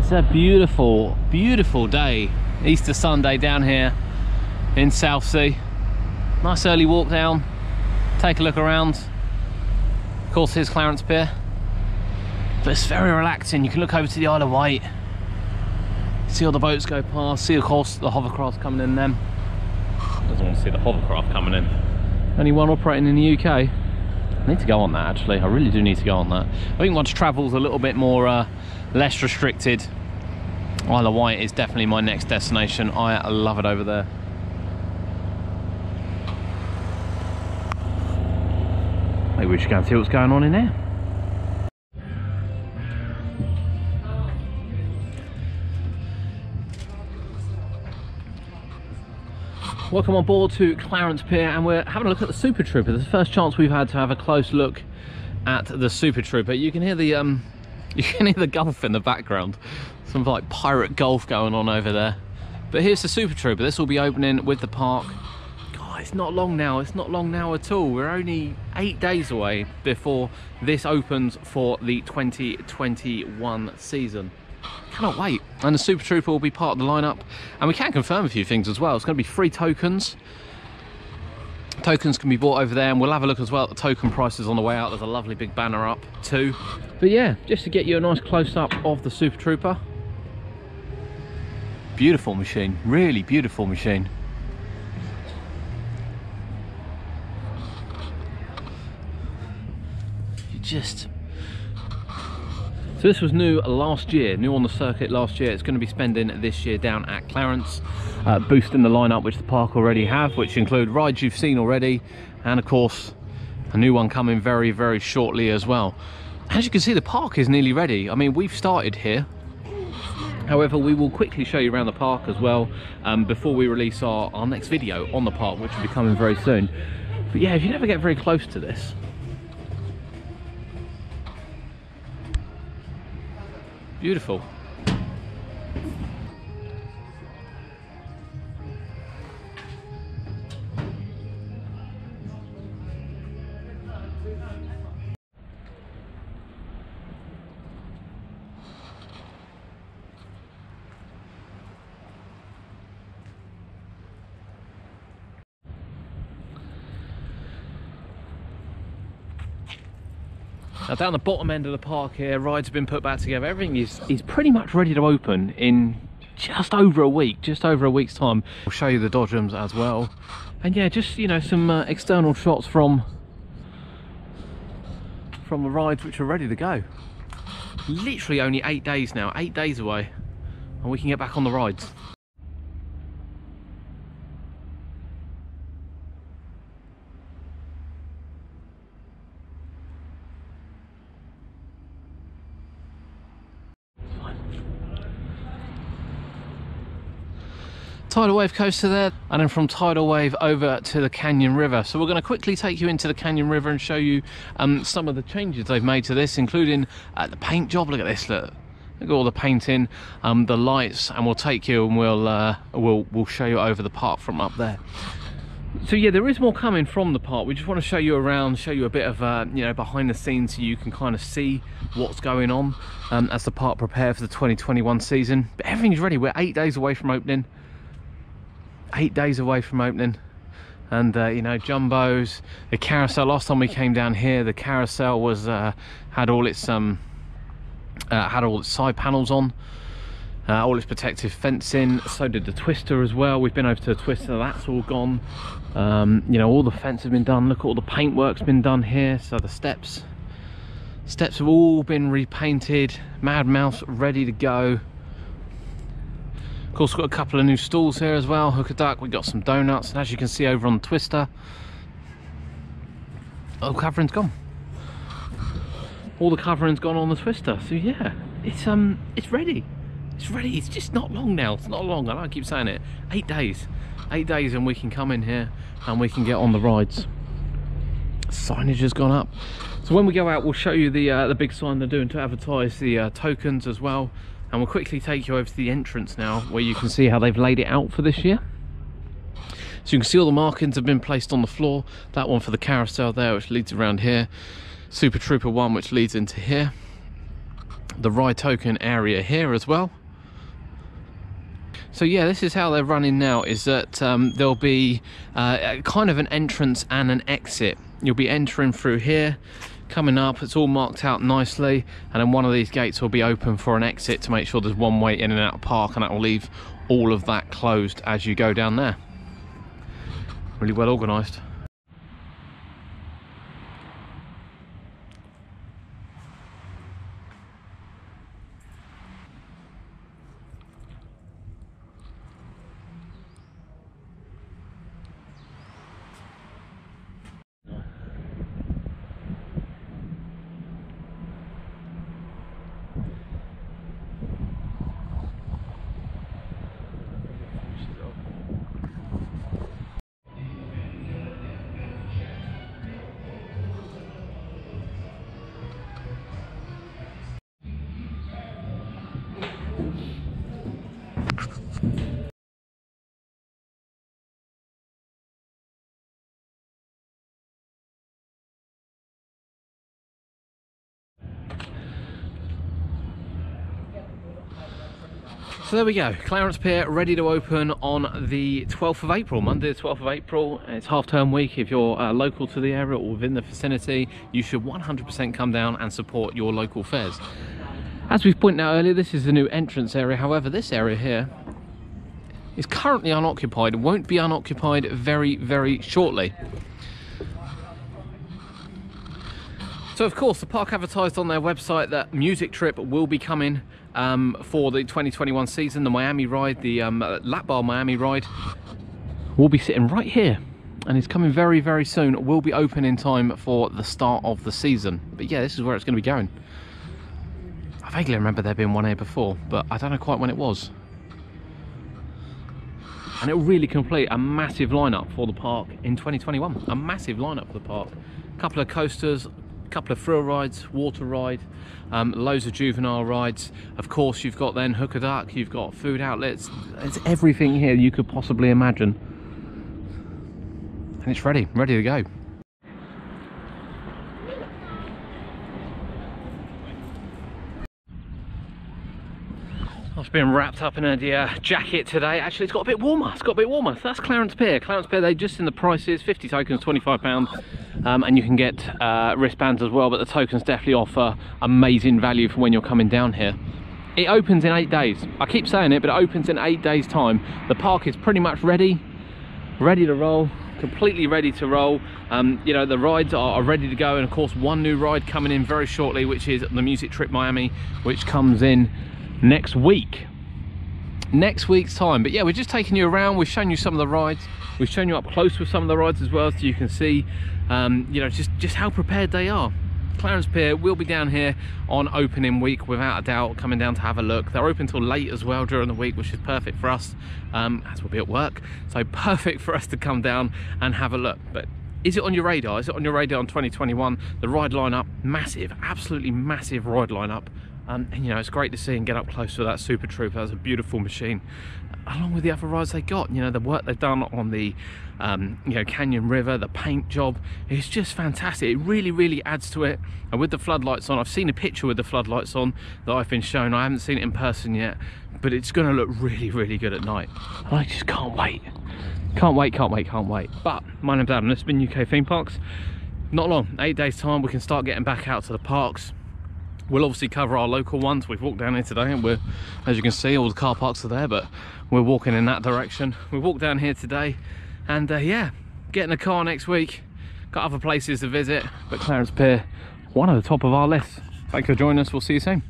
It's a beautiful, beautiful day. Easter Sunday down here in Southsea. Nice early walk down, take a look around. Of course, here's Clarence Pier. But it's very relaxing. You can look over to the Isle of Wight, see all the boats go past, see of course the hovercraft coming in then. Doesn't want to see the hovercraft coming in. Only one operating in the UK. I need to go on that actually, I really do need to go on that. I think once travel's a little bit more less restricted, Isle of Wight is definitely my next destination. I love it over there. Maybe we should go and see what's going on in there. Welcome on board to Clarence Pier, and we're having a look at the Super Trooper. This is the first chance we've had to have a close look at the Super Trooper. You can hear the Gulf in the background. Some like pirate Gulf going on over there. But here's the Super Trooper. This will be opening with the park. God, it's not long now. It's not long now at all. We're only 8 days away before this opens for the 2021 season. Cannot wait. And the Super Trooper will be part of the lineup, and we can confirm a few things as well. It's going to be free tokens. Tokens can be bought over there, and we'll have a look as well at the token prices on the way out. There's a lovely big banner up too. But yeah, just to get you a nice close-up of the Super Trooper. Beautiful machine, really beautiful machine. So this was new last year, new on the circuit last year. It's going to be spending this year down at Clarence, boosting the lineup which the park already have, which include rides you've seen already, and of course a new one coming very, very shortly as well. As you can see, the park is nearly ready. I mean, we've started here. However, we will quickly show you around the park as well before we release our next video on the park, which will be coming very soon. But yeah, if you never get very close to this, beautiful. Now down the bottom end of the park here, rides have been put back together. Everything is pretty much ready to open in just over a week's time. We'll show you the dodgems as well. And yeah, just, you know, some external shots from the rides which are ready to go. Literally only 8 days now, 8 days away, and we can get back on the rides. Tidal Wave coaster there, and then from Tidal Wave over to the Canyon River. So we're going to quickly take you into the Canyon River and show you some of the changes they've made to this, including the paint job. Look at this, look at all the painting, the lights, and we'll take you and we'll show you over the park from up there. So yeah, there is more coming from the park. We just want to show you around, show you a bit of you know, behind the scenes, so you can kind of see what's going on as the park prepares for the 2021 season. But everything's ready. We're 8 days away from opening. 8 days away from opening, and you know, jumbos, the carousel. Last time we came down here, the carousel was had all its side panels on, all its protective fencing. So did the Twister as well. We've been over to the Twister, that's all gone. You know, all the fence has been done. Look at all the paintwork's been done here. So the steps have all been repainted. Mad Mouse ready to go. Of course, we've got a couple of new stalls here as well. Hook a Duck, we've got some donuts, and as you can see over on the Twister, all the covering's gone. All the covering's gone on the Twister. So yeah, it's ready. It's ready. It's just not long now. It's not long. I know I keep saying it. 8 days. 8 days, and we can come in here and we can get on the rides. Signage has gone up. So when we go out, we'll show you the big sign they're doing to advertise the tokens as well. And we'll quickly take you over to the entrance now, where you can see how they've laid it out for this year. So you can see all the markings have been placed on the floor. That one for the carousel there, which leads around here. Super Trooper 1, which leads into here. the ride token area here as well. So yeah, this is how they're running now, is that there'll be kind of an entrance and an exit. You'll be entering through here, coming up, it's all marked out nicely, and then one of these gates will be open for an exit to make sure there's one way in and out of park, and that will leave all of that closed as you go down there. Really well organised. So there we go, Clarence Pier ready to open on the 12th of April, Monday the 12th of April. It's half-term week. If you're local to the area or within the vicinity, you should 100% come down and support your local fairs. As we've pointed out earlier, this is the new entrance area. However, this area here is currently unoccupied, won't be unoccupied very, very shortly. So of course, the park advertised on their website that Music Trip will be coming for the 2021 season. The Miami ride, the lap bar Miami ride, will be sitting right here, and it's coming very, very soon. Will be open in time for the start of the season. But yeah, this is where it's going to be going. I vaguely remember there being one here before, but I don't know quite when it was. And it will really complete a massive lineup for the park in 2021. A massive lineup for the park. A couple of coasters, couple of thrill rides, water ride, loads of juvenile rides. Of course, you've got then Hook a Duck, you've got food outlets. It's everything here you could possibly imagine, and it's ready to go. I've been wrapped up in a jacket today. Actually, it's got a bit warmer. It's got a bit warmer. So that's Clarence Pier. Clarence Pier, they just in the prices, 50 tokens, £25. And you can get wristbands as well, but the tokens definitely offer amazing value for when you're coming down here. It opens in 8 days. I keep saying it, but it opens in 8 days' time. The park is pretty much ready to roll, completely ready to roll. You know, the rides are ready to go, and of course one new ride coming in very shortly, which is the Music Trip Miami, which comes in next week's time. But yeah, we're just taking you around. We've shown you some of the rides, we've shown you up close with some of the rides as well, so you can see you know, just how prepared they are. Clarence Pier will be down here on opening week, without a doubt, coming down to have a look. They're open till late as well during the week, which is perfect for us, as we'll be at work, so perfect for us to come down and have a look. But is it on your radar? Is it on your radar in 2021? The ride lineup, massive, absolutely massive ride lineup. And you know, it's great to see and get up close to that Super Trooper. That's a beautiful machine, along with the other rides they got. You know, the work they've done on the you know, Canyon River, the paint job, it's just fantastic. It really adds to it. And with the floodlights on, I've seen a picture with the floodlights on that I've been shown. I haven't seen it in person yet, but it's going to look really good at night. And I just can't wait. Can't wait. But my name's Adam. This has been UK Theme Parks. Not long, 8 days time, we can start getting back out to the parks. We'll obviously cover our local ones. We've walked down here today, and we're, as you can see, all the car parks are there, but we're walking in that direction. We walked down here today, and yeah, getting a car next week. Got other places to visit, but Clarence Pier, one at the top of our list. Thank you for joining us. We'll see you soon.